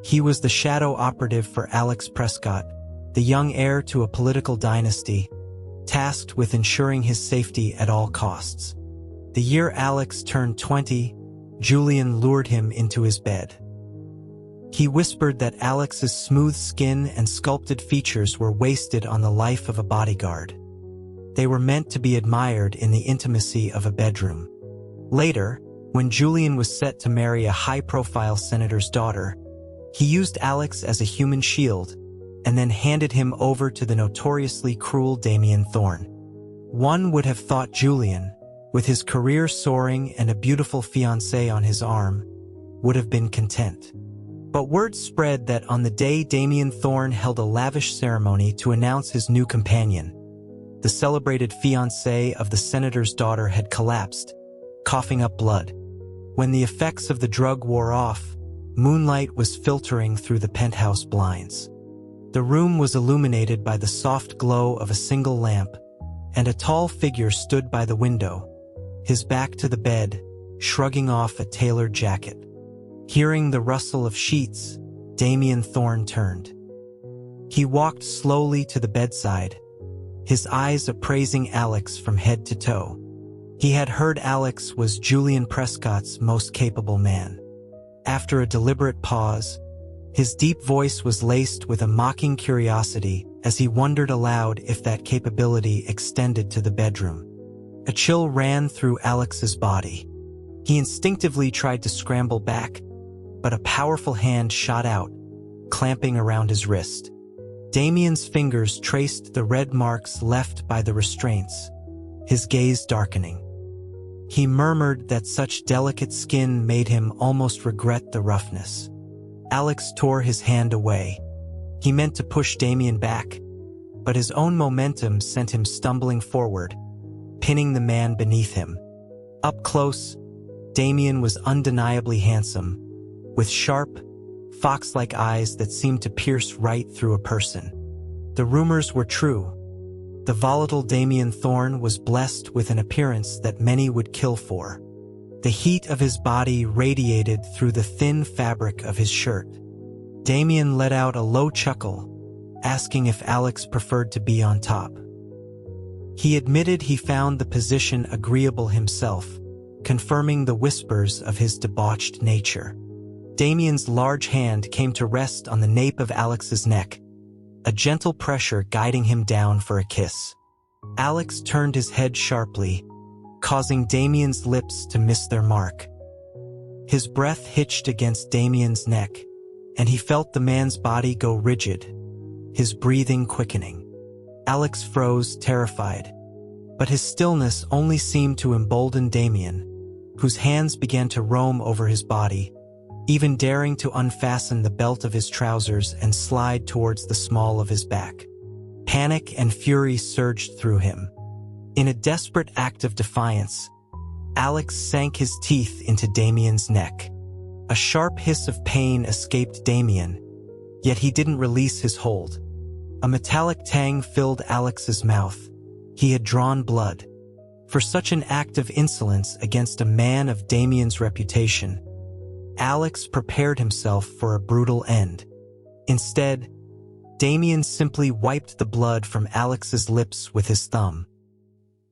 He was the shadow operative for Alex Prescott, the young heir to a political dynasty, tasked with ensuring his safety at all costs. The year Alex turned 20, Julian lured him into his bed. He whispered that Alex's smooth skin and sculpted features were wasted on the life of a bodyguard. They were meant to be admired in the intimacy of a bedroom. Later, when Julian was set to marry a high-profile senator's daughter, he used Alex as a human shield and then handed him over to the notoriously cruel Damien Thorne. One would have thought Julian, with his career soaring and a beautiful fiancée on his arm, would have been content. But word spread that on the day Damien Thorne held a lavish ceremony to announce his new companion, the celebrated fiancé of the senator's daughter had collapsed, coughing up blood. When the effects of the drug wore off, moonlight was filtering through the penthouse blinds. The room was illuminated by the soft glow of a single lamp, and a tall figure stood by the window, his back to the bed, shrugging off a tailored jacket. Hearing the rustle of sheets, Damien Thorne turned. He walked slowly to the bedside, his eyes appraising Alex from head to toe. He had heard Alex was Julian Prescott's most capable man. After a deliberate pause, his deep voice was laced with a mocking curiosity as he wondered aloud if that capability extended to the bedroom. A chill ran through Alex's body. He instinctively tried to scramble back, but a powerful hand shot out, clamping around his wrist. Damien's fingers traced the red marks left by the restraints, his gaze darkening. He murmured that such delicate skin made him almost regret the roughness. Alex tore his hand away. He meant to push Damien back, but his own momentum sent him stumbling forward, pinning the man beneath him. Up close, Damien was undeniably handsome, with sharp, fox-like eyes that seemed to pierce right through a person. The rumors were true. The volatile Damien Thorne was blessed with an appearance that many would kill for. The heat of his body radiated through the thin fabric of his shirt. Damien let out a low chuckle, asking if Alex preferred to be on top. He admitted he found the position agreeable himself, confirming the whispers of his debauched nature. Damien's large hand came to rest on the nape of Alex's neck, a gentle pressure guiding him down for a kiss. Alex turned his head sharply, causing Damien's lips to miss their mark. His breath hitched against Damien's neck, and he felt the man's body go rigid, his breathing quickening. Alex froze, terrified, but his stillness only seemed to embolden Damien, whose hands began to roam over his body, even daring to unfasten the belt of his trousers and slide towards the small of his back. Panic and fury surged through him. In a desperate act of defiance, Alex sank his teeth into Damien's neck. A sharp hiss of pain escaped Damien, yet he didn't release his hold. A metallic tang filled Alex's mouth. He had drawn blood. For such an act of insolence against a man of Damien's reputation, Alex prepared himself for a brutal end. Instead, Damien simply wiped the blood from Alex's lips with his thumb.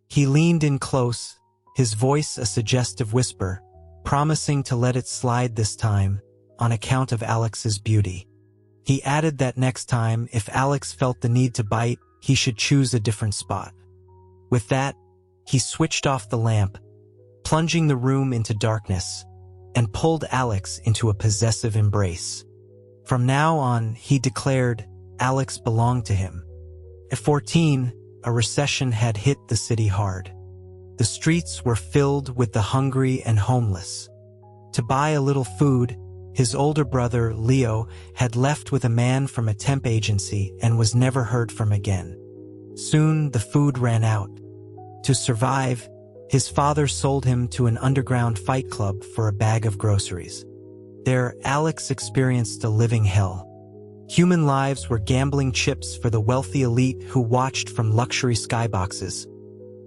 He leaned in close, his voice a suggestive whisper, promising to let it slide this time, on account of Alex's beauty. He added that next time, if Alex felt the need to bite, he should choose a different spot. With that, he switched off the lamp, plunging the room into darkness, and pulled Alex into a possessive embrace. From now on, he declared, Alex belonged to him. At 14, a recession had hit the city hard. The streets were filled with the hungry and homeless. To buy a little food, his older brother, Leo, had left with a man from a temp agency and was never heard from again. Soon, the food ran out. To survive, his father sold him to an underground fight club for a bag of groceries. There, Alex experienced a living hell. Human lives were gambling chips for the wealthy elite who watched from luxury skyboxes,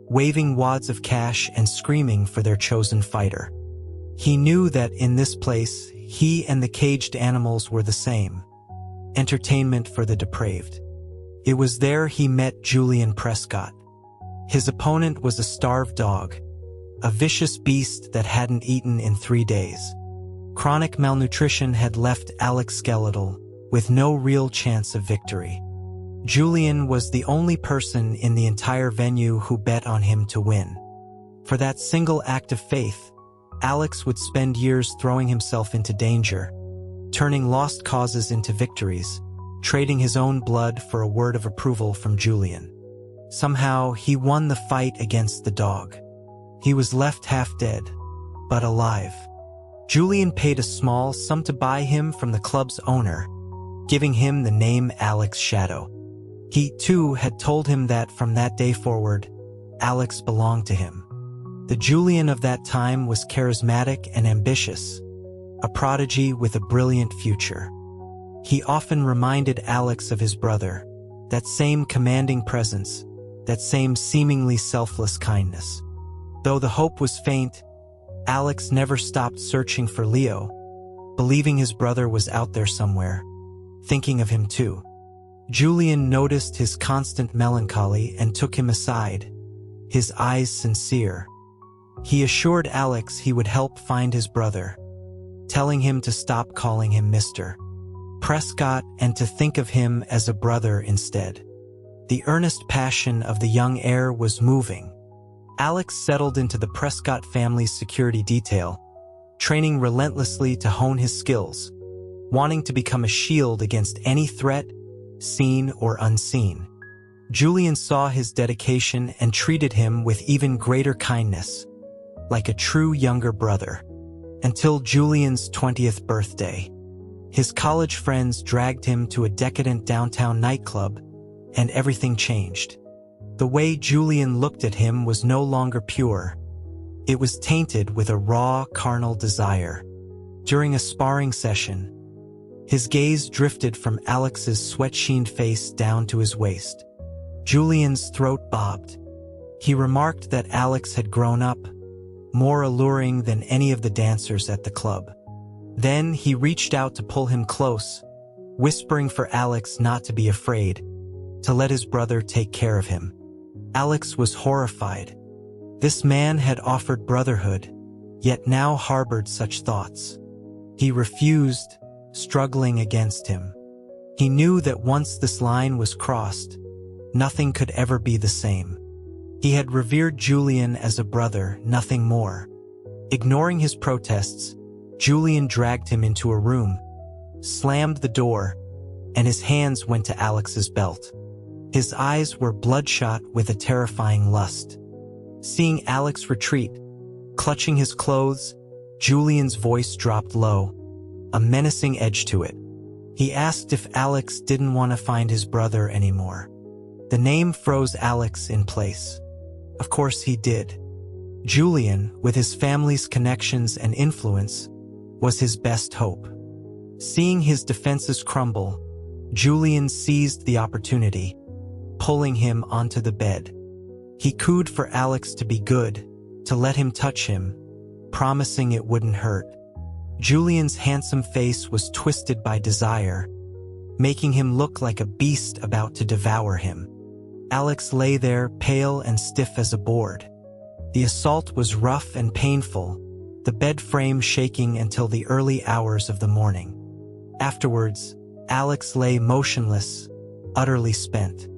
waving wads of cash and screaming for their chosen fighter. He knew that in this place, he and the caged animals were the same. Entertainment for the depraved. It was there he met Julian Prescott. His opponent was a starved dog, a vicious beast that hadn't eaten in 3 days. Chronic malnutrition had left Alex skeletal, with no real chance of victory. Julian was the only person in the entire venue who bet on him to win. For that single act of faith, Alex would spend years throwing himself into danger, turning lost causes into victories, trading his own blood for a word of approval from Julian. Somehow, he won the fight against the dog. He was left half dead, but alive. Julian paid a small sum to buy him from the club's owner, giving him the name Alex Shadow. He, too, had told him that from that day forward, Alex belonged to him. The Julian of that time was charismatic and ambitious, a prodigy with a brilliant future. He often reminded Alex of his brother, that same commanding presence, that same seemingly selfless kindness. Though the hope was faint, Alex never stopped searching for Leo, believing his brother was out there somewhere, thinking of him too. Julian noticed his constant melancholy and took him aside, his eyes sincere. He assured Alex he would help find his brother, telling him to stop calling him Mr. Prescott and to think of him as a brother instead. The earnest passion of the young heir was moving. Alex settled into the Prescott family's security detail, training relentlessly to hone his skills, wanting to become a shield against any threat, seen or unseen. Julian saw his dedication and treated him with even greater kindness, like a true younger brother. Until Julian's 20th birthday. His college friends dragged him to a decadent downtown nightclub, and everything changed. The way Julian looked at him was no longer pure. It was tainted with a raw, carnal desire. During a sparring session, his gaze drifted from Alex's sweat-sheened face down to his waist. Julian's throat bobbed. He remarked that Alex had grown up, more alluring than any of the dancers at the club. Then he reached out to pull him close, whispering for Alex not to be afraid, to let his brother take care of him. Alex was horrified. This man had offered brotherhood, yet now harbored such thoughts. He refused, struggling against him. He knew that once this line was crossed, nothing could ever be the same. He had revered Julian as a brother, nothing more. Ignoring his protests, Julian dragged him into a room, slammed the door, and his hands went to Alex's belt. His eyes were bloodshot with a terrifying lust. Seeing Alex retreat, clutching his clothes, Julian's voice dropped low, a menacing edge to it. He asked if Alex didn't want to find his brother anymore. The name froze Alex in place. Of course he did. Julian, with his family's connections and influence, was his best hope. Seeing his defenses crumble, Julian seized the opportunity, pulling him onto the bed. He cooed for Alex to be good, to let him touch him, promising it wouldn't hurt. Julian's handsome face was twisted by desire, making him look like a beast about to devour him. Alex lay there, pale and stiff as a board. The assault was rough and painful, the bed frame shaking until the early hours of the morning. Afterwards, Alex lay motionless, utterly spent.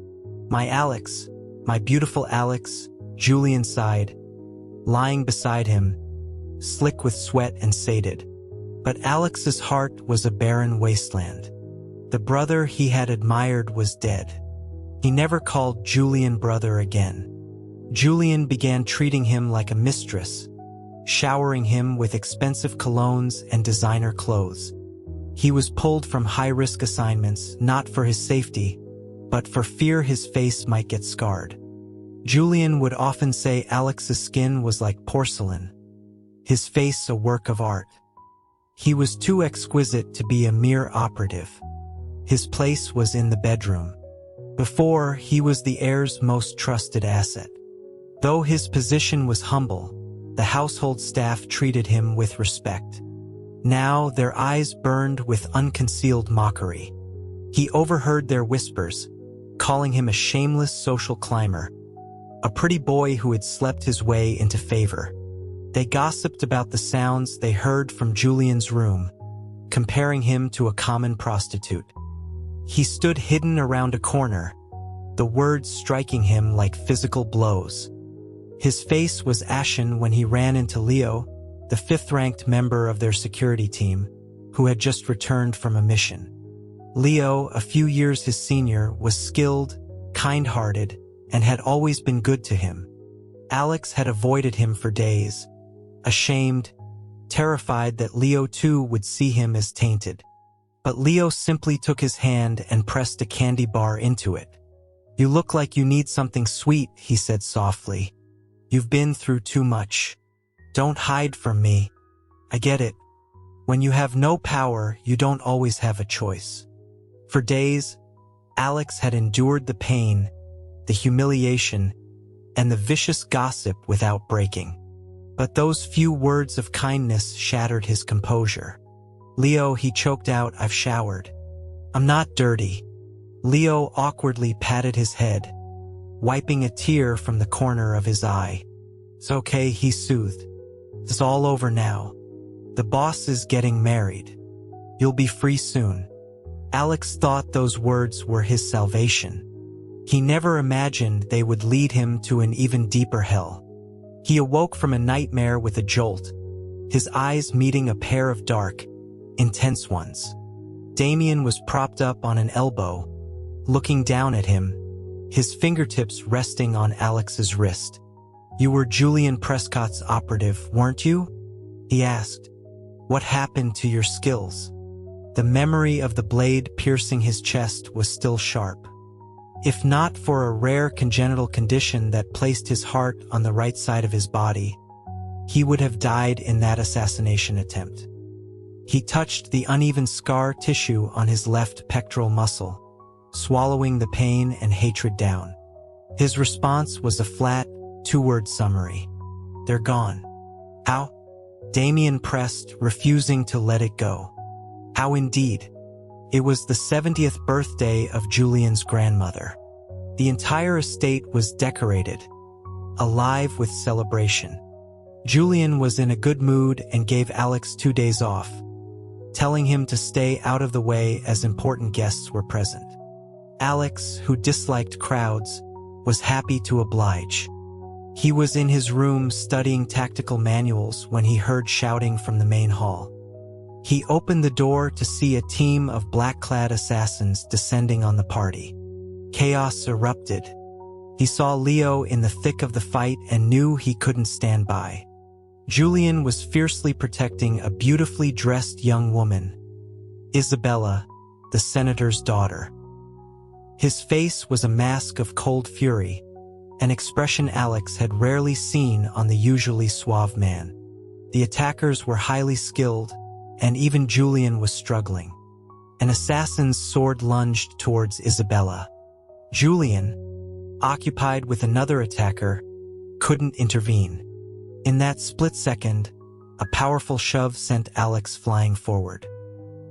"My Alex, my beautiful Alex," Julian sighed, lying beside him, slick with sweat and sated. But Alex's heart was a barren wasteland. The brother he had admired was dead. He never called Julian brother again. Julian began treating him like a mistress, showering him with expensive colognes and designer clothes. He was pulled from high-risk assignments, not for his safety, but for fear his face might get scarred. Julian would often say Alex's skin was like porcelain, his face a work of art. He was too exquisite to be a mere operative. His place was in the bedroom. Before, he was the heir's most trusted asset. Though his position was humble, The household staff treated him with respect. Now their eyes burned with unconcealed mockery. He overheard their whispers, calling him a shameless social climber, a pretty boy who had slept his way into favor. They gossiped about the sounds they heard from Julian's room, comparing him to a common prostitute. He stood hidden around a corner, the words striking him like physical blows. His face was ashen when he ran into Leo, the fifth-ranked member of their security team, who had just returned from a mission. Leo, a few years his senior, was skilled, kind-hearted, and had always been good to him. Alex had avoided him for days, ashamed, terrified that Leo too would see him as tainted. But Leo simply took his hand and pressed a candy bar into it. "You look like you need something sweet," he said softly. "You've been through too much. Don't hide from me. I get it. When you have no power, you don't always have a choice." For days, Alex had endured the pain, the humiliation, and the vicious gossip without breaking. But those few words of kindness shattered his composure. "Leo," he choked out, "I've showered. I'm not dirty." Leo awkwardly patted his head, wiping a tear from the corner of his eye. "It's okay," he soothed. "It's all over now. The boss is getting married. You'll be free soon." Alex thought those words were his salvation. He never imagined they would lead him to an even deeper hell. He awoke from a nightmare with a jolt, his eyes meeting a pair of dark, intense ones. Damien was propped up on an elbow, looking down at him, his fingertips resting on Alex's wrist. "You were Julian Prescott's operative, weren't you?" he asked. "What happened to your skills?" The memory of the blade piercing his chest was still sharp. If not for a rare congenital condition that placed his heart on the right side of his body, he would have died in that assassination attempt. He touched the uneven scar tissue on his left pectoral muscle, swallowing the pain and hatred down. His response was a flat, two-word summary. "They're gone." "How?" Damien pressed, refusing to let it go. How indeed? It was the 70th birthday of Julian's grandmother. The entire estate was decorated, alive with celebration. Julian was in a good mood and gave Alex 2 days off, telling him to stay out of the way as important guests were present. Alex, who disliked crowds, was happy to oblige. He was in his room studying tactical manuals when he heard shouting from the main hall. He opened the door to see a team of black-clad assassins descending on the party. Chaos erupted. He saw Leo in the thick of the fight and knew he couldn't stand by. Julian was fiercely protecting a beautifully dressed young woman, Isabella, the senator's daughter. His face was a mask of cold fury, an expression Alex had rarely seen on the usually suave man. The attackers were highly skilled, and even Julian was struggling. An assassin's sword lunged towards Isabella. Julian, occupied with another attacker, couldn't intervene. In that split second, a powerful shove sent Alex flying forward.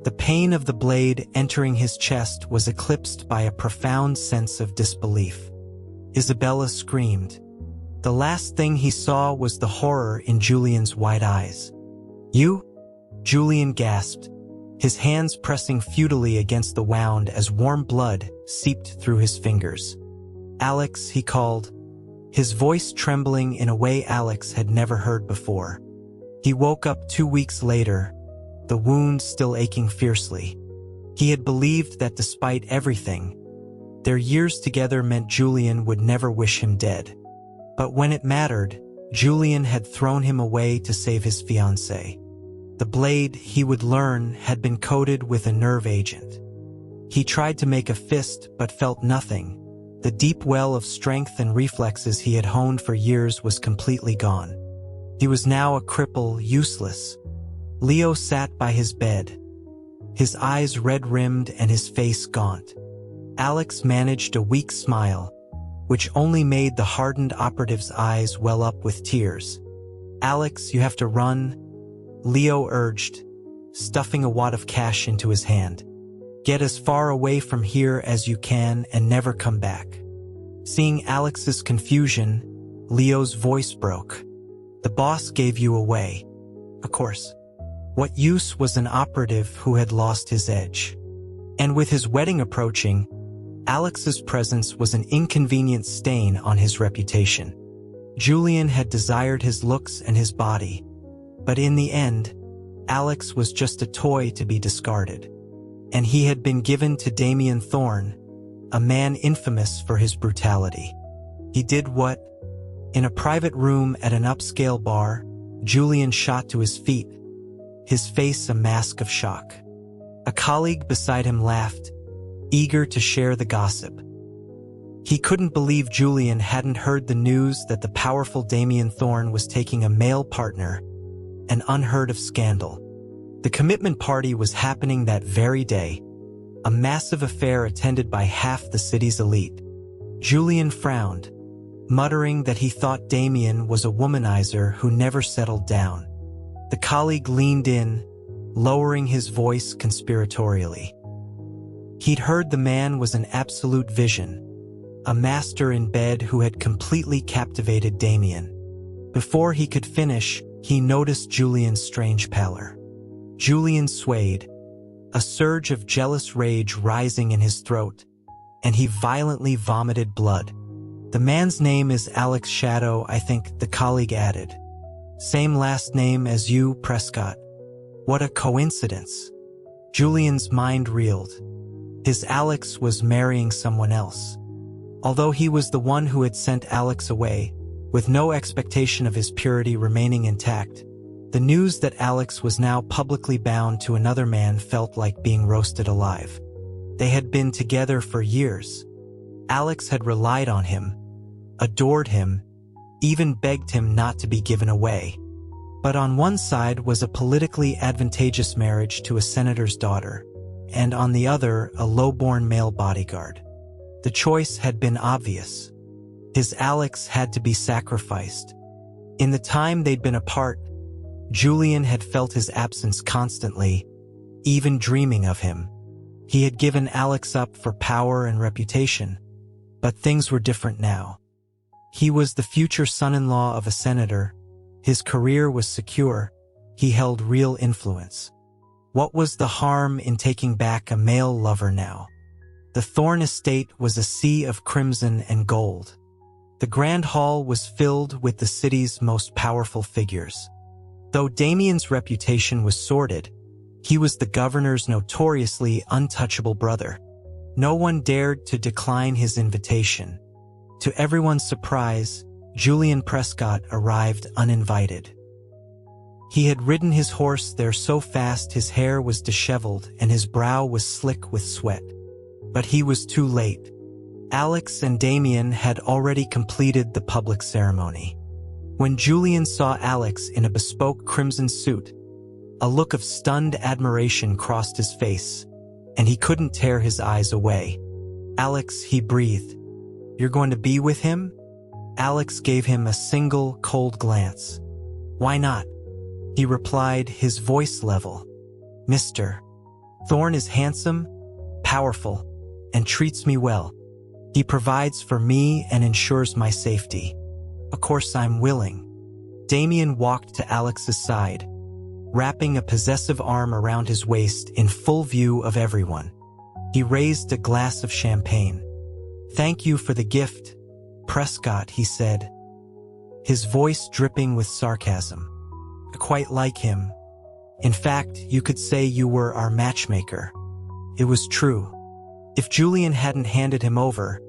The pain of the blade entering his chest was eclipsed by a profound sense of disbelief. Isabella screamed. The last thing he saw was the horror in Julian's wide eyes. "You?" Julian gasped, his hands pressing futilely against the wound as warm blood seeped through his fingers. "Alex," he called, his voice trembling in a way Alex had never heard before. He woke up 2 weeks later, the wound still aching fiercely. He had believed that despite everything, their years together meant Julian would never wish him dead. But when it mattered, Julian had thrown him away to save his fiancée. The blade, he would learn, had been coated with a nerve agent. He tried to make a fist but felt nothing. The deep well of strength and reflexes he had honed for years was completely gone. He was now a cripple, useless. Leo sat by his bed, his eyes red-rimmed and his face gaunt. Alex managed a weak smile, which only made the hardened operative's eyes well up with tears. "Alex, you have to run," Leo urged, stuffing a wad of cash into his hand. "Get as far away from here as you can and never come back." Seeing Alex's confusion, Leo's voice broke. "The boss gave you away." "Of course. What use was an operative who had lost his edge?" And with his wedding approaching, Alex's presence was an inconvenient stain on his reputation. Julian had desired his looks and his body, but in the end, Alex was just a toy to be discarded. And he had been given to Damien Thorne, a man infamous for his brutality. He did what? In a private room at an upscale bar, Julian shot to his feet, his face a mask of shock. A colleague beside him laughed, eager to share the gossip. He couldn't believe Julian hadn't heard the news that the powerful Damien Thorne was taking a male partner, an unheard-of scandal. The commitment party was happening that very day, a massive affair attended by half the city's elite. Julian frowned, muttering that he thought Damien was a womanizer who never settled down. The colleague leaned in, lowering his voice conspiratorially. He'd heard the man was an absolute vision, a master in bed who had completely captivated Damien. Before he could finish, he noticed Julian's strange pallor. Julian swayed, a surge of jealous rage rising in his throat, and he violently vomited blood. "The man's name is Alex Shadow, I think," the colleague added. "Same last name as you, Prescott." What a coincidence. Julian's mind reeled. His Alex was marrying someone else. Although he was the one who had sent Alex away, with no expectation of his purity remaining intact, the news that Alex was now publicly bound to another man felt like being roasted alive. They had been together for years. Alex had relied on him, adored him, even begged him not to be given away. But on one side was a politically advantageous marriage to a senator's daughter, and on the other a low-born male bodyguard. The choice had been obvious. His Alex had to be sacrificed. In the time they'd been apart, Julian had felt his absence constantly, even dreaming of him. He had given Alex up for power and reputation, but things were different now. He was the future son-in-law of a senator. His career was secure. He held real influence. What was the harm in taking back a male lover now? The Thorne estate was a sea of crimson and gold. The Grand Hall was filled with the city's most powerful figures. Though Damien's reputation was sordid, he was the governor's notoriously untouchable brother. No one dared to decline his invitation. To everyone's surprise, Julian Prescott arrived uninvited. He had ridden his horse there so fast his hair was disheveled and his brow was slick with sweat. But he was too late. Alex and Damien had already completed the public ceremony. When Julian saw Alex in a bespoke crimson suit, a look of stunned admiration crossed his face, and he couldn't tear his eyes away. "Alex," he breathed. "You're going to be with him?" Alex gave him a single, cold glance. "Why not?" he replied, his voice level. "Mr. Thorne is handsome, powerful, and treats me well. He provides for me and ensures my safety. Of course I'm willing." Damien walked to Alex's side, wrapping a possessive arm around his waist in full view of everyone. He raised a glass of champagne. "Thank you for the gift, Prescott," he said, his voice dripping with sarcasm. "Quite like him. In fact, you could say you were our matchmaker." It was true. If Julian hadn't handed him over,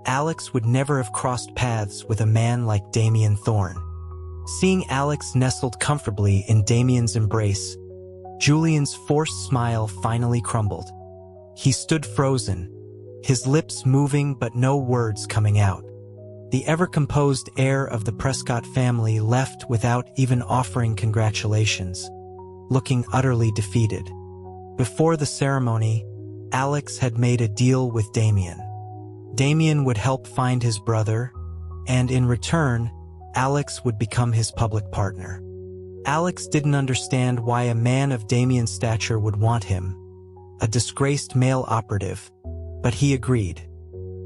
Alex would never have crossed paths with a man like Damien Thorne. Seeing Alex nestled comfortably in Damien's embrace, Julian's forced smile finally crumbled. He stood frozen, his lips moving but no words coming out. The ever-composed heir of the Prescott family left without even offering congratulations, looking utterly defeated. Before the ceremony, Alex had made a deal with Damien. Damien would help find his brother, and in return, Alex would become his public partner. Alex didn't understand why a man of Damien's stature would want him, a disgraced male operative, but he agreed.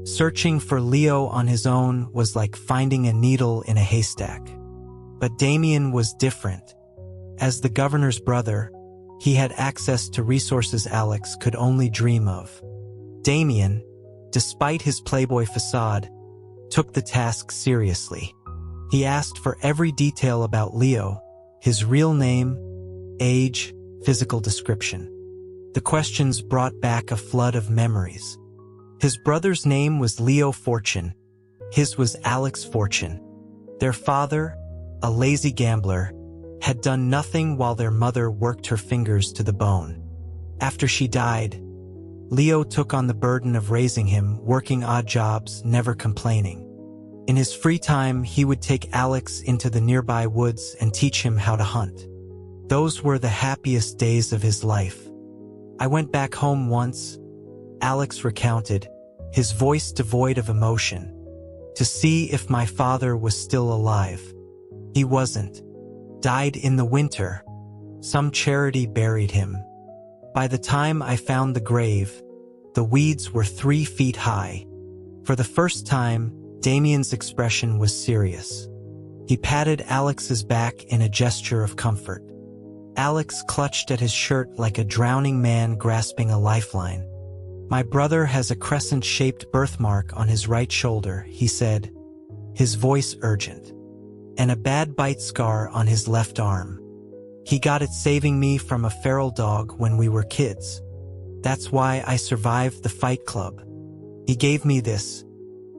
Searching for Leo on his own was like finding a needle in a haystack. But Damien was different. As the governor's brother, he had access to resources Alex could only dream of. Damien, despite his playboy facade, took the task seriously. He asked for every detail about Leo, his real name, age, physical description. The questions brought back a flood of memories. His brother's name was Leo Fortune. His was Alex Fortune. Their father, a lazy gambler, had done nothing while their mother worked her fingers to the bone. After she died, Leo took on the burden of raising him, working odd jobs, never complaining. In his free time, he would take Alex into the nearby woods and teach him how to hunt. Those were the happiest days of his life. I went back home once, Alex recounted, his voice devoid of emotion, to see if my father was still alive. He wasn't. Died in the winter. Some charity buried him. By the time I found the grave, the weeds were 3 feet high. For the first time, Damien's expression was serious. He patted Alex's back in a gesture of comfort. Alex clutched at his shirt like a drowning man grasping a lifeline. My brother has a crescent-shaped birthmark on his right shoulder, he said, his voice urgent, and a bad bite scar on his left arm. He got it saving me from a feral dog when we were kids. That's why I survived the fight club. He gave me this.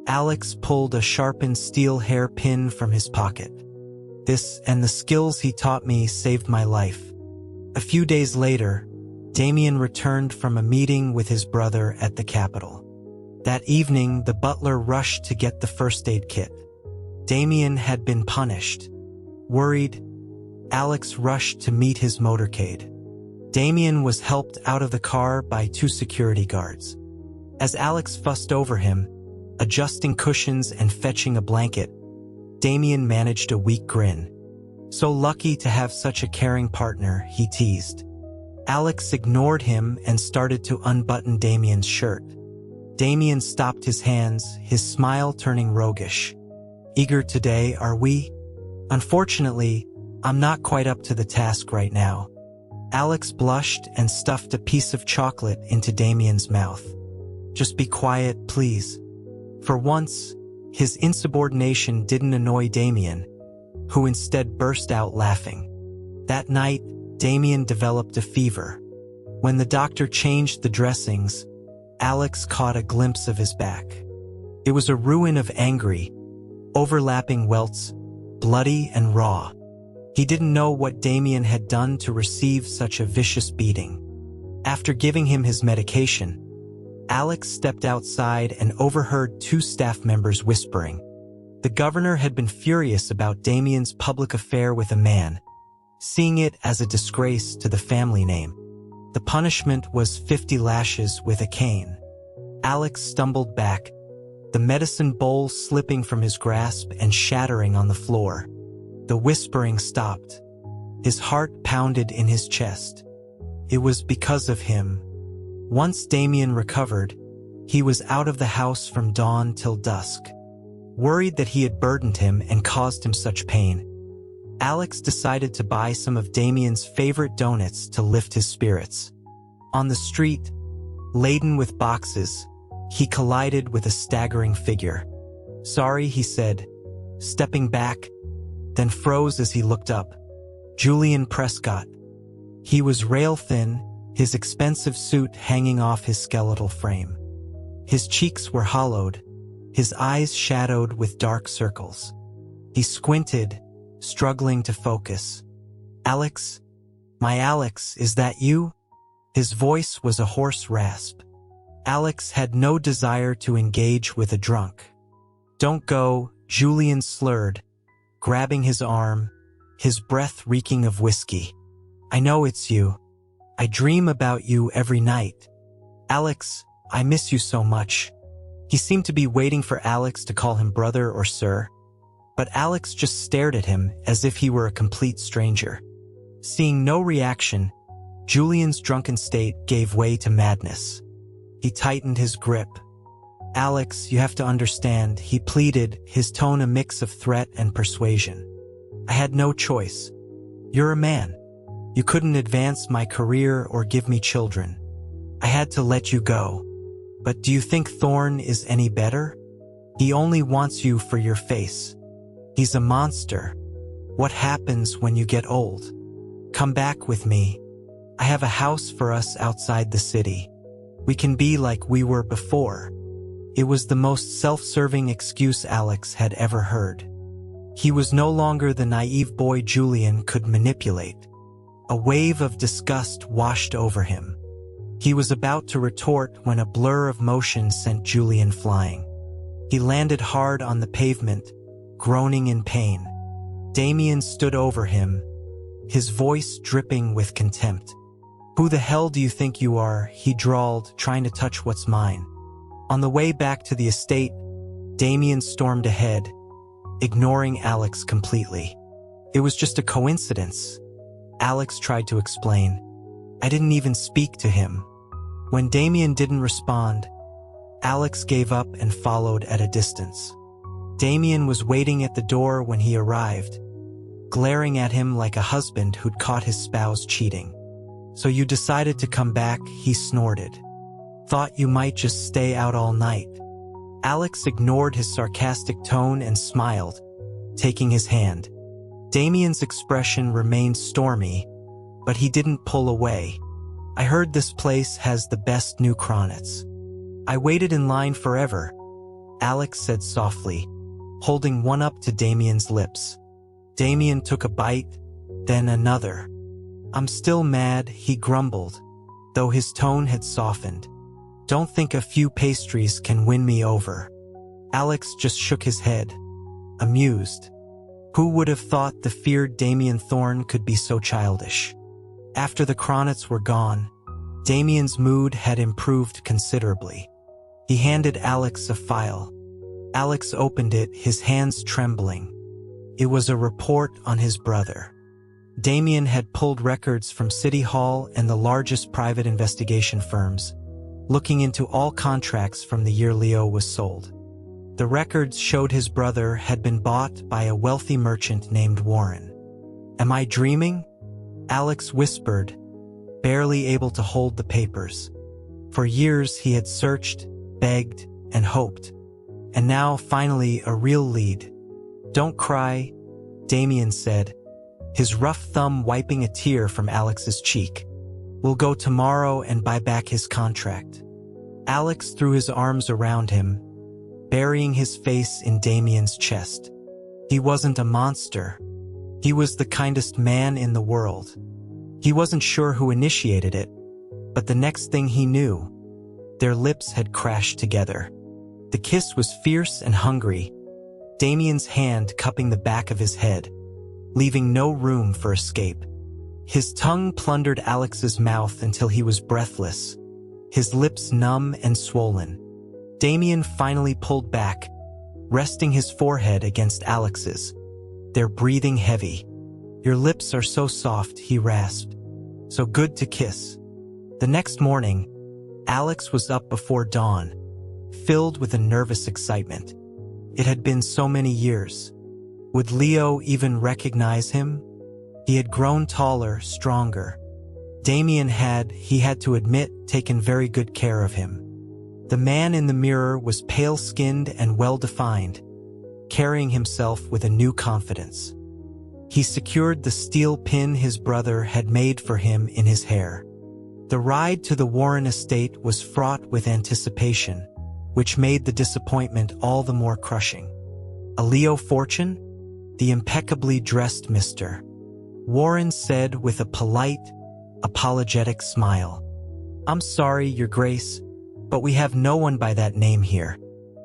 Alex pulled a sharpened steel hairpin from his pocket. This and the skills he taught me saved my life. A few days later, Damien returned from a meeting with his brother at the Capitol. That evening, the butler rushed to get the first aid kit. Damien had been punished. Worried, Alex rushed to meet his motorcade. Damien was helped out of the car by 2 security guards. As Alex fussed over him, adjusting cushions and fetching a blanket, Damien managed a weak grin. So lucky to have such a caring partner, he teased. Alex ignored him and started to unbutton Damien's shirt. Damien stopped his hands, his smile turning roguish. Eager today, are we? Unfortunately, I'm not quite up to the task right now. Alex blushed and stuffed a piece of chocolate into Damien's mouth. Just be quiet, please. For once, his insubordination didn't annoy Damien, who instead burst out laughing. That night, Damien developed a fever. When the doctor changed the dressings, Alex caught a glimpse of his back. It was a ruin of angry, overlapping welts, bloody and raw. He didn't know what Damien had done to receive such a vicious beating. After giving him his medication, Alex stepped outside and overheard 2 staff members whispering. The governor had been furious about Damien's public affair with a man, seeing it as a disgrace to the family name. The punishment was 50 lashes with a cane. Alex stumbled back, the medicine bowl slipping from his grasp and shattering on the floor. The whispering stopped. His heart pounded in his chest. It was because of him. Once Damien recovered, he was out of the house from dawn till dusk. Worried that he had burdened him and caused him such pain, Alex decided to buy some of Damien's favorite donuts to lift his spirits. On the street, laden with boxes, he collided with a staggering figure. Sorry, he said, stepping back, then froze as he looked up. Julian Prescott. He was rail-thin, his expensive suit hanging off his skeletal frame. His cheeks were hollowed, his eyes shadowed with dark circles. He squinted, struggling to focus. Alex? My Alex, is that you? His voice was a hoarse rasp. Alex had no desire to engage with a drunk. Don't go, Julian slurred, grabbing his arm, his breath reeking of whiskey. I know it's you. I dream about you every night. Alex, I miss you so much. He seemed to be waiting for Alex to call him brother or sir, But Alex just stared at him as if he were a complete stranger. Seeing no reaction, Julian's drunken state gave way to madness. He tightened his grip. "Alex, you have to understand," he pleaded, his tone a mix of threat and persuasion. "I had no choice. You're a man. You couldn't advance my career or give me children. I had to let you go. But do you think Thorn is any better? He only wants you for your face. He's a monster. What happens when you get old? Come back with me. I have a house for us outside the city. We can be like we were before." It was the most self-serving excuse Alex had ever heard. He was no longer the naive boy Julian could manipulate. A wave of disgust washed over him. He was about to retort when a blur of motion sent Julian flying. He landed hard on the pavement, groaning in pain. Damien stood over him, his voice dripping with contempt. "Who the hell do you think you are?" he drawled, trying to touch what's mine. On the way back to the estate, Damien stormed ahead, ignoring Alex completely. "It was just a coincidence," Alex tried to explain. "I didn't even speak to him." When Damien didn't respond, Alex gave up and followed at a distance. Damien was waiting at the door when he arrived, glaring at him like a husband who'd caught his spouse cheating. "So you decided to come back," he snorted. "Thought you might just stay out all night." Alex ignored his sarcastic tone and smiled, taking his hand. Damien's expression remained stormy, but he didn't pull away. "I heard this place has the best new cronets. I waited in line forever," Alex said softly, holding one up to Damien's lips. Damien took a bite, then another. "I'm still mad," he grumbled, though his tone had softened. "Don't think a few pastries can win me over." Alex just shook his head, amused. Who would have thought the feared Damien Thorn could be so childish? After the cronets were gone, Damien's mood had improved considerably. He handed Alex a file. Alex opened it, his hands trembling. It was a report on his brother. Damien had pulled records from City Hall and the largest private investigation firms, looking into all contracts from the year Leo was sold. The records showed his brother had been bought by a wealthy merchant named Warren. "Am I dreaming?" Alex whispered, barely able to hold the papers. For years he had searched, begged, and hoped. And now, finally, a real lead. "Don't cry," Damien said, his rough thumb wiping a tear from Alex's cheek. "We'll go tomorrow and buy back his contract." Alex threw his arms around him, burying his face in Damien's chest. He wasn't a monster. He was the kindest man in the world. He wasn't sure who initiated it, but the next thing he knew, their lips had crashed together. The kiss was fierce and hungry, Damien's hand cupping the back of his head, leaving no room for escape. His tongue plundered Alex's mouth until he was breathless, his lips numb and swollen. Damien finally pulled back, resting his forehead against Alex's, their breathing heavy. "Your lips are so soft," he rasped. "So good to kiss." The next morning, Alex was up before dawn, filled with a nervous excitement. It had been so many years. Would Leo even recognize him? He had grown taller, stronger. Damien had, he had to admit, taken very good care of him. The man in the mirror was pale-skinned and well-defined, carrying himself with a new confidence. He secured the steel pin his brother had made for him in his hair. The ride to the Warren estate was fraught with anticipation, which made the disappointment all the more crushing. A Leo fortune? The impeccably dressed Mr. Warren said with a polite, apologetic smile. "I'm sorry, Your Grace, but we have no one by that name here."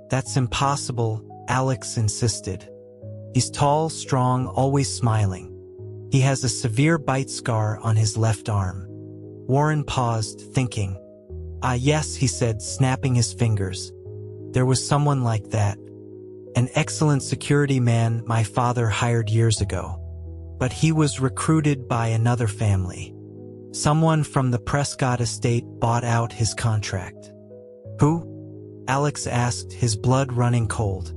"That's impossible," Alex insisted. "He's tall, strong, always smiling. He has a severe bite scar on his left arm." Warren paused, thinking. "Ah, yes," he said, snapping his fingers. "There was someone like that. An excellent security man my father hired years ago. But he was recruited by another family. Someone from the Prescott estate bought out his contract. Who? Alex asked, his blood running cold.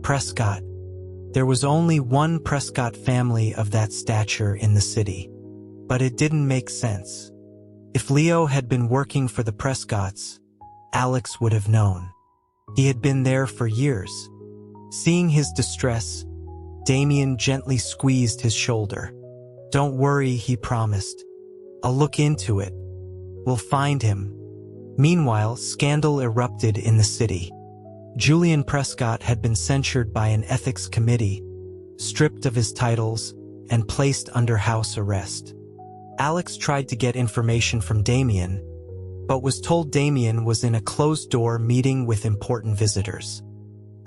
Prescott. There was only one Prescott family of that stature in the city. But it didn't make sense. If Leo had been working for the Prescotts, Alex would have known. He had been there for years. Seeing his distress, Damien gently squeezed his shoulder. Don't worry, he promised. I'll look into it. We'll find him. Meanwhile, scandal erupted in the city. Julian Prescott had been censured by an ethics committee, stripped of his titles, and placed under house arrest. Alex tried to get information from Damien, but was told Damien was in a closed-door meeting with important visitors.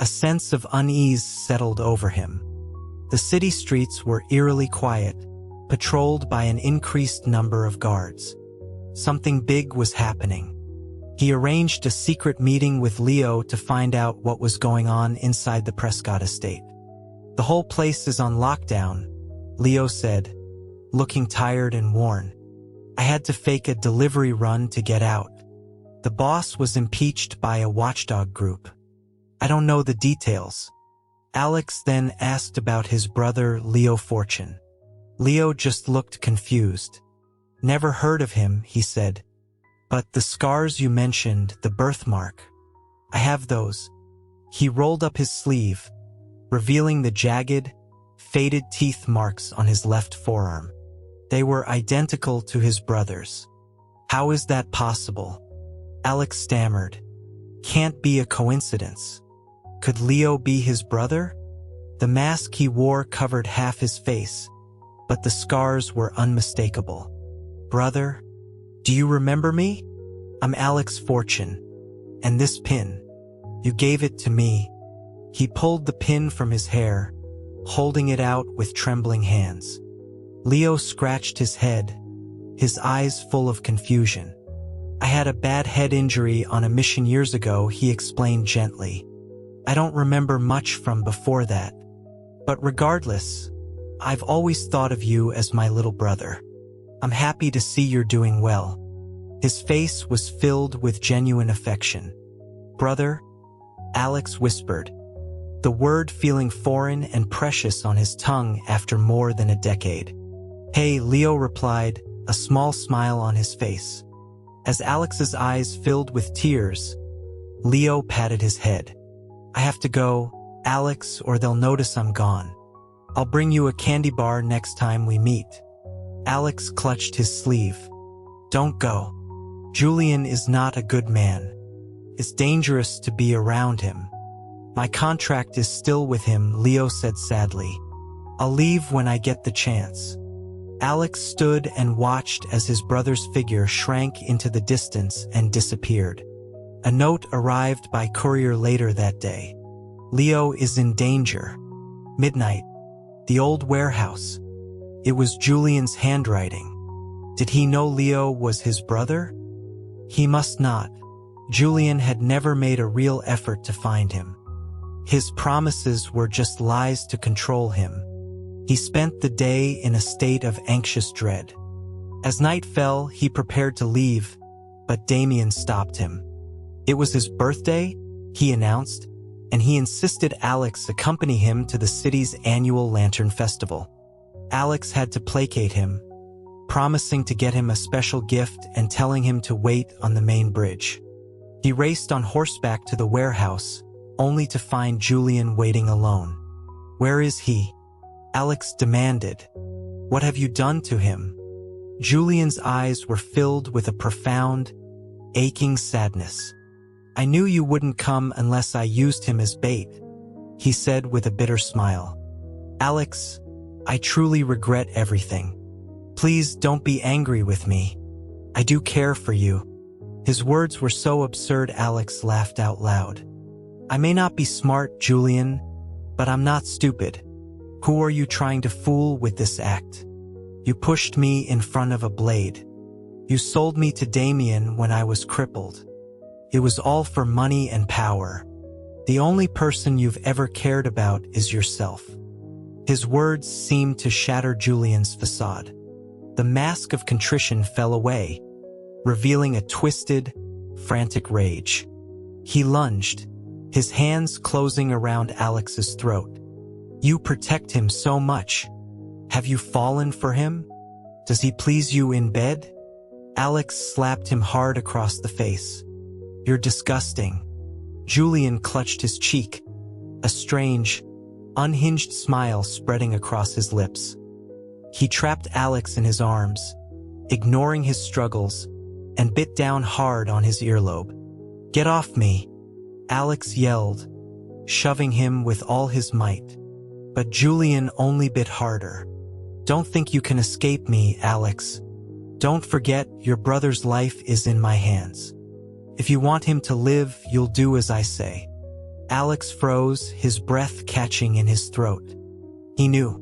A sense of unease settled over him. The city streets were eerily quiet, patrolled by an increased number of guards. Something big was happening. He arranged a secret meeting with Leo to find out what was going on inside the Prescott estate. The whole place is on lockdown, Leo said, looking tired and worn. I had to fake a delivery run to get out. The boss was impeached by a watchdog group. I don't know the details. Alex then asked about his brother, Leo Fortune. Leo just looked confused. Never heard of him, he said. But the scars you mentioned, the birthmark. I have those. He rolled up his sleeve, revealing the jagged, faded teeth marks on his left forearm. They were identical to his brother's. How is that possible? Alex stammered. Can't be a coincidence. Could Leo be his brother? The mask he wore covered half his face, but the scars were unmistakable. Brother? Do you remember me? I'm Alex Fortune. And this pin. You gave it to me. He pulled the pin from his hair, holding it out with trembling hands. Leo scratched his head, his eyes full of confusion. I had a bad head injury on a mission years ago, he explained gently. I don't remember much from before that. But regardless, I've always thought of you as my little brother. I'm happy to see you're doing well. His face was filled with genuine affection. Brother? Alex whispered, the word feeling foreign and precious on his tongue after more than a decade. Hey, Leo replied, a small smile on his face. As Alex's eyes filled with tears, Leo patted his head. I have to go, Alex, or they'll notice I'm gone. I'll bring you a candy bar next time we meet. Alex clutched his sleeve. Don't go. Julian is not a good man. It's dangerous to be around him. My contract is still with him, Leo said sadly. I'll leave when I get the chance. Alex stood and watched as his brother's figure shrank into the distance and disappeared. A note arrived by courier later that day. Leo is in danger. Midnight. The old warehouse. It was Julian's handwriting. Did he know Leo was his brother? He must not. Julian had never made a real effort to find him. His promises were just lies to control him. He spent the day in a state of anxious dread. As night fell, he prepared to leave, but Damien stopped him. It was his birthday, he announced, and he insisted Alex accompany him to the city's annual Lantern Festival. Alex had to placate him, promising to get him a special gift and telling him to wait on the main bridge. He raced on horseback to the warehouse, only to find Julian waiting alone. Where is he? Alex demanded. What have you done to him? Julian's eyes were filled with a profound, aching sadness. I knew you wouldn't come unless I used him as bait, he said with a bitter smile. Alex, I truly regret everything. Please don't be angry with me. I do care for you. His words were so absurd Alex laughed out loud. I may not be smart, Julian, but I'm not stupid. Who are you trying to fool with this act? You pushed me in front of a blade. You sold me to Damien when I was crippled. It was all for money and power. The only person you've ever cared about is yourself." His words seemed to shatter Julian's facade. The mask of contrition fell away, revealing a twisted, frantic rage. He lunged, his hands closing around Alex's throat. "You protect him so much. Have you fallen for him? Does he please you in bed?" Alex slapped him hard across the face. "You're disgusting." Julian clutched his cheek, a strange, unhinged smile spreading across his lips. He trapped Alex in his arms, ignoring his struggles, and bit down hard on his earlobe. "Get off me," Alex yelled, shoving him with all his might. But Julian only bit harder. "Don't think you can escape me, Alex. Don't forget your brother's life is in my hands. If you want him to live, you'll do as I say." Alex froze, his breath catching in his throat. He knew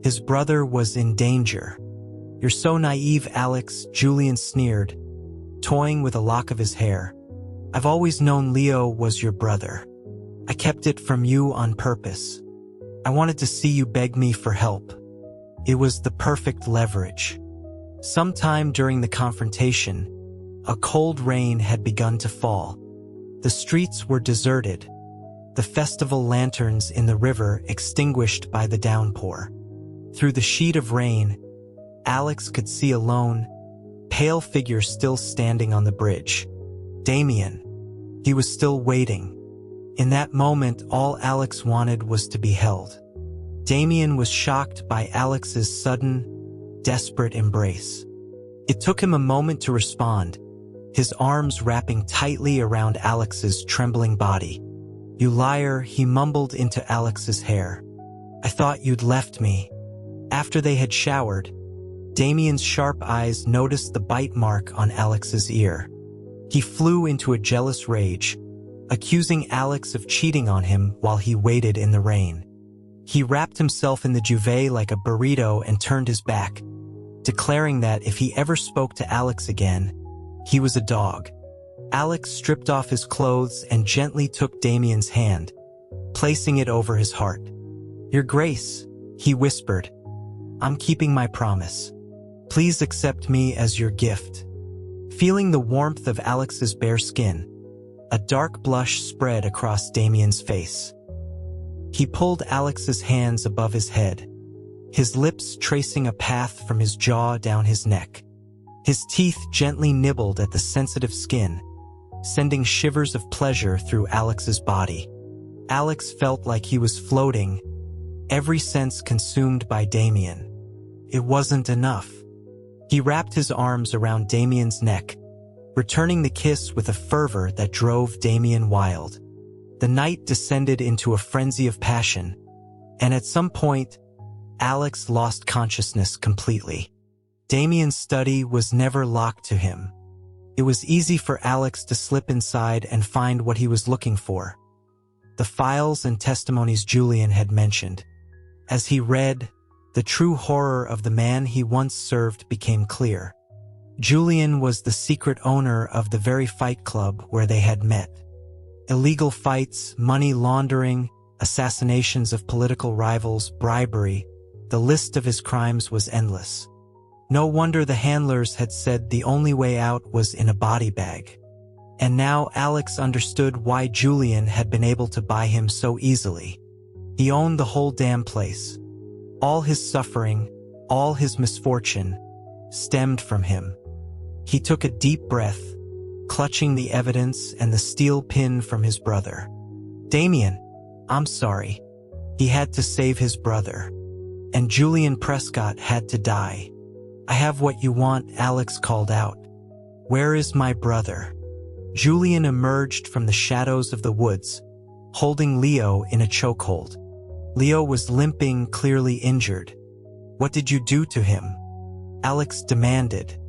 his brother was in danger. "You're so naive, Alex," Julian sneered, toying with a lock of his hair. "I've always known Leo was your brother. I kept it from you on purpose. I wanted to see you beg me for help. It was the perfect leverage." Sometime during the confrontation, a cold rain had begun to fall. The streets were deserted, the festival lanterns in the river extinguished by the downpour. Through the sheet of rain, Alex could see a lone, pale figure still standing on the bridge. Damien. He was still waiting. In that moment, all Alex wanted was to be held. Damien was shocked by Alex's sudden, desperate embrace. It took him a moment to respond, his arms wrapping tightly around Alex's trembling body. "You liar," he mumbled into Alex's hair. "I thought you'd left me." After they had showered, Damien's sharp eyes noticed the bite mark on Alex's ear. He flew into a jealous rage, accusing Alex of cheating on him while he waited in the rain. He wrapped himself in the duvet like a burrito and turned his back, declaring that if he ever spoke to Alex again, he was a dog. Alex stripped off his clothes and gently took Damien's hand, placing it over his heart. "Your Grace," he whispered, "I'm keeping my promise. Please accept me as your gift." Feeling the warmth of Alex's bare skin, a dark blush spread across Damien's face. He pulled Alex's hands above his head, his lips tracing a path from his jaw down his neck. His teeth gently nibbled at the sensitive skin, sending shivers of pleasure through Alex's body. Alex felt like he was floating, every sense consumed by Damien. It wasn't enough. He wrapped his arms around Damien's neck, returning the kiss with a fervor that drove Damien wild. The night descended into a frenzy of passion, and at some point, Alex lost consciousness completely. Damien's study was never locked to him. It was easy for Alex to slip inside and find what he was looking for: the files and testimonies Julian had mentioned. As he read, the true horror of the man he once served became clear. Julian was the secret owner of the very fight club where they had met. Illegal fights, money laundering, assassinations of political rivals, bribery, the list of his crimes was endless. No wonder the handlers had said the only way out was in a body bag. And now Alex understood why Julian had been able to buy him so easily. He owned the whole damn place. All his suffering, all his misfortune, stemmed from him. He took a deep breath, clutching the evidence and the steel pin from his brother. "Damien, I'm sorry." He had to save his brother. And Julian Prescott had to die. "I have what you want," Alex called out. "Where is my brother?" Julian emerged from the shadows of the woods, holding Leo in a chokehold. Leo was limping, clearly injured. "What did you do to him?" Alex demanded.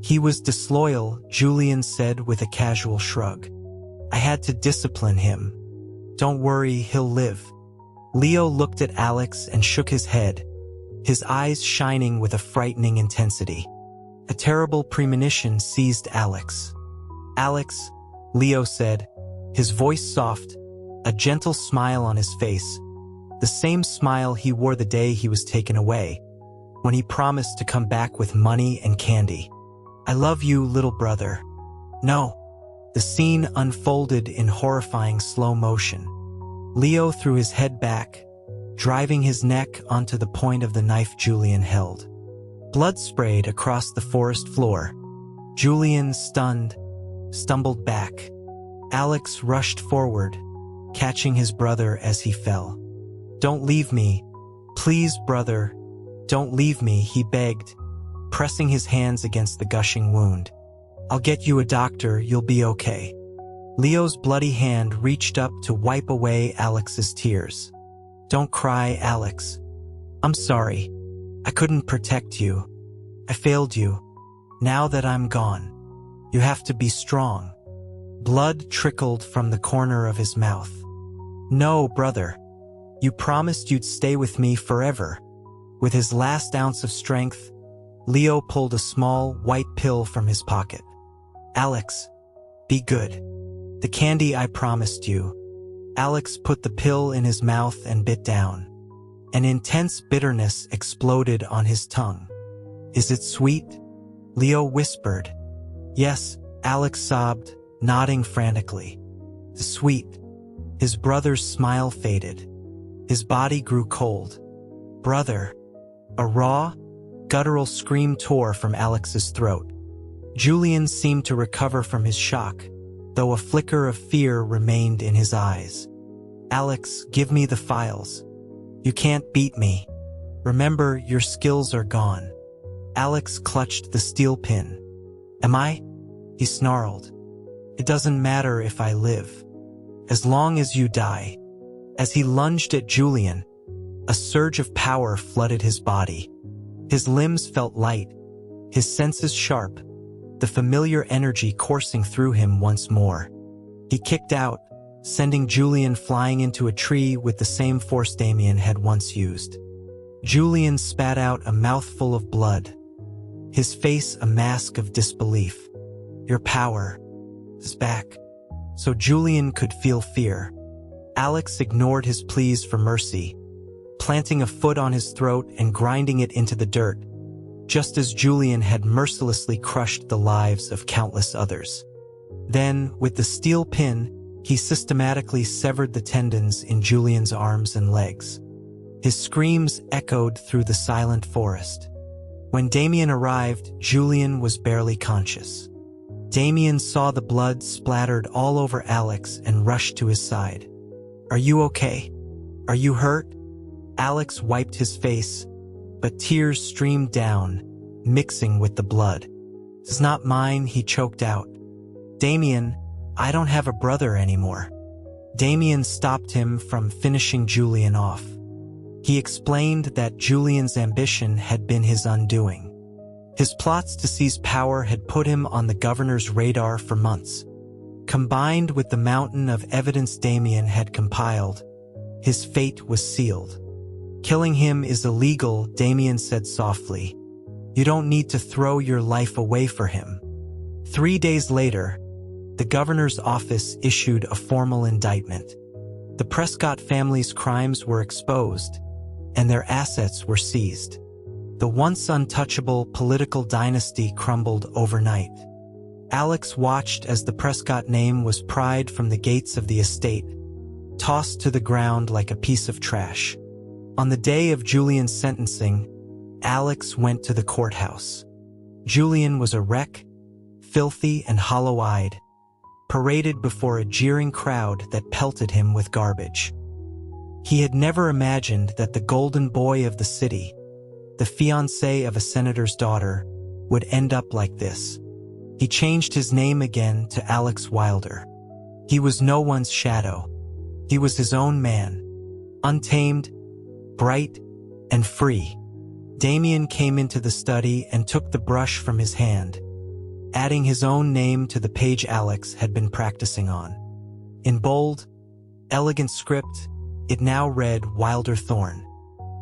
"He was disloyal," Julian said with a casual shrug. "I had to discipline him. Don't worry, he'll live." Leo looked at Alex and shook his head, his eyes shining with a frightening intensity. A terrible premonition seized Alex. "Alex," Leo said, his voice soft, a gentle smile on his face, the same smile he wore the day he was taken away, when he promised to come back with money and candy. "I love you, little brother." "No." The scene unfolded in horrifying slow motion. Leo threw his head back, driving his neck onto the point of the knife Julian held. Blood sprayed across the forest floor. Julian, stunned, stumbled back. Alex rushed forward, catching his brother as he fell. "Don't leave me. Please, brother. Don't leave me," he begged, pressing his hands against the gushing wound. "I'll get you a doctor, you'll be okay." Leo's bloody hand reached up to wipe away Alex's tears. "Don't cry, Alex. I'm sorry. I couldn't protect you. I failed you. Now that I'm gone, you have to be strong." Blood trickled from the corner of his mouth. "No, brother. You promised you'd stay with me forever." With his last ounce of strength, Leo pulled a small, white pill from his pocket. "Alex, be good. The candy I promised you." Alex put the pill in his mouth and bit down. An intense bitterness exploded on his tongue. "Is it sweet?" Leo whispered. "Yes," Alex sobbed, nodding frantically. "Sweet." His brother's smile faded. His body grew cold. "Brother." A raw, guttural scream tore from Alex's throat. Julian seemed to recover from his shock, though a flicker of fear remained in his eyes. "Alex, give me the files. You can't beat me. Remember, your skills are gone." Alex clutched the steel pin. "Am I?" he snarled. "It doesn't matter if I live, as long as you die." As he lunged at Julian, a surge of power flooded his body. His limbs felt light, his senses sharp, the familiar energy coursing through him once more. He kicked out, sending Julian flying into a tree with the same force Damien had once used. Julian spat out a mouthful of blood, his face a mask of disbelief. "Your power is back." So Julian could feel fear. Alex ignored his pleas for mercy, planting a foot on his throat and grinding it into the dirt, just as Julian had mercilessly crushed the lives of countless others. Then, with the steel pin, he systematically severed the tendons in Julian's arms and legs. His screams echoed through the silent forest. When Damien arrived, Julian was barely conscious. Damien saw the blood splattered all over Alex and rushed to his side. "Are you okay? Are you hurt?" Alex wiped his face, but tears streamed down, mixing with the blood. "It's not mine," he choked out. "Damien, I don't have a brother anymore." Damien stopped him from finishing Julian off. He explained that Julian's ambition had been his undoing. His plots to seize power had put him on the governor's radar for months. Combined with the mountain of evidence Damien had compiled, his fate was sealed. "Killing him is illegal," Damien said softly. "You don't need to throw your life away for him." 3 days later, the governor's office issued a formal indictment. The Prescott family's crimes were exposed, and their assets were seized. The once untouchable political dynasty crumbled overnight. Alex watched as the Prescott name was pried from the gates of the estate, tossed to the ground like a piece of trash. On the day of Julian's sentencing, Alex went to the courthouse. Julian was a wreck, filthy and hollow-eyed, paraded before a jeering crowd that pelted him with garbage. He had never imagined that the golden boy of the city, the fiancé of a senator's daughter, would end up like this. He changed his name again to Alex Wilder. He was no one's shadow. He was his own man, untamed, bright, and free. Damien came into the study and took the brush from his hand, adding his own name to the page Alex had been practicing on. In bold, elegant script, it now read Wilder Thorne.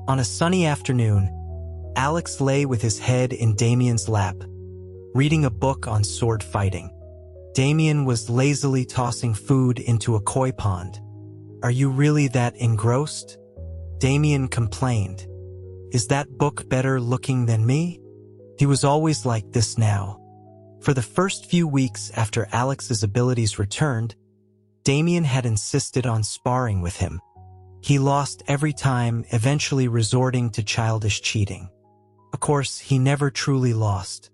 On a sunny afternoon, Alex lay with his head in Damien's lap, reading a book on sword fighting. Damien was lazily tossing food into a koi pond, Are you really that engrossed? Damien complained. Is that book better looking than me? He was always like this now. For the first few weeks after Alex's abilities returned, Damien had insisted on sparring with him. He lost every time, eventually resorting to childish cheating. Of course, he never truly lost.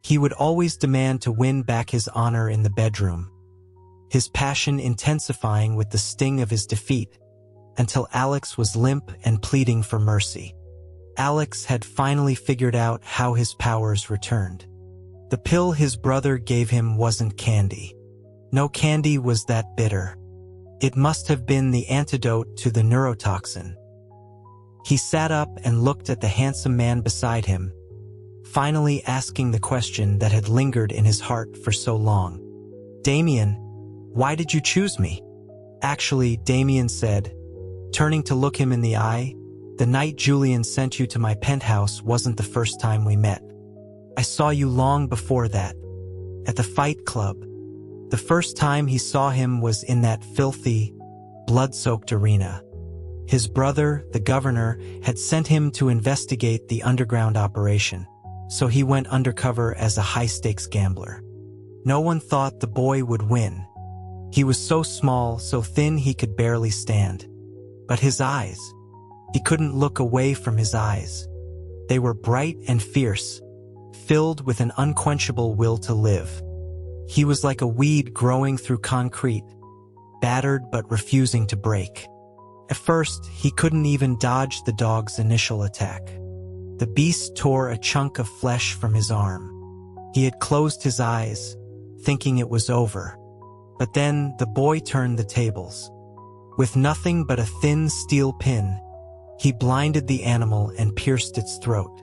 He would always demand to win back his honor in the bedroom, his passion intensifying with the sting of his defeat, until Alex was limp and pleading for mercy. Alex had finally figured out how his powers returned. The pill his brother gave him wasn't candy. No candy was that bitter. It must have been the antidote to the neurotoxin. He sat up and looked at the handsome man beside him, finally asking the question that had lingered in his heart for so long. Damien, why did you choose me? Actually, Damien said, turning to look him in the eye, the night Julian sent you to my penthouse wasn't the first time we met. I saw you long before that, at the fight club. The first time he saw him was in that filthy, blood-soaked arena. His brother, the governor, had sent him to investigate the underground operation, so he went undercover as a high-stakes gambler. No one thought the boy would win. He was so small, so thin he could barely stand. But his eyes, he couldn't look away from his eyes. They were bright and fierce, filled with an unquenchable will to live. He was like a weed growing through concrete, battered but refusing to break. At first, he couldn't even dodge the dog's initial attack. The beast tore a chunk of flesh from his arm. He had closed his eyes, thinking it was over. But then the boy turned the tables. With nothing but a thin steel pin, he blinded the animal and pierced its throat.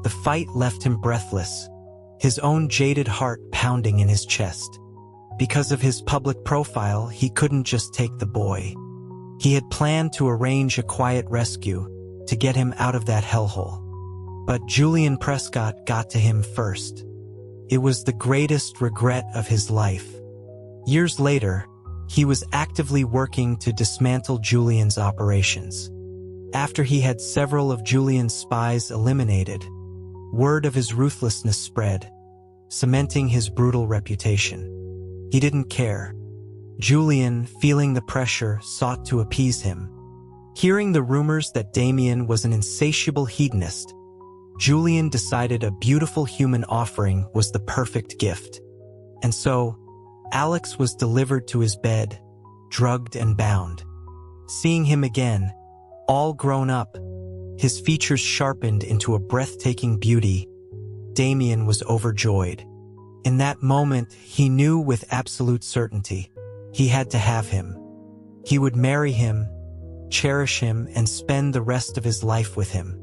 The fight left him breathless, his own jaded heart pounding in his chest. Because of his public profile, he couldn't just take the boy. He had planned to arrange a quiet rescue to get him out of that hellhole. But Julian Prescott got to him first. It was the greatest regret of his life. Years later, he was actively working to dismantle Julian's operations. After he had several of Julian's spies eliminated, word of his ruthlessness spread, cementing his brutal reputation. He didn't care. Julian, feeling the pressure, sought to appease him. Hearing the rumors that Damien was an insatiable hedonist, Julian decided a beautiful human offering was the perfect gift. And so, Alex was delivered to his bed, drugged and bound. Seeing him again, all grown up, his features sharpened into a breathtaking beauty, Damien was overjoyed. In that moment, he knew with absolute certainty he had to have him. He would marry him, cherish him, and spend the rest of his life with him.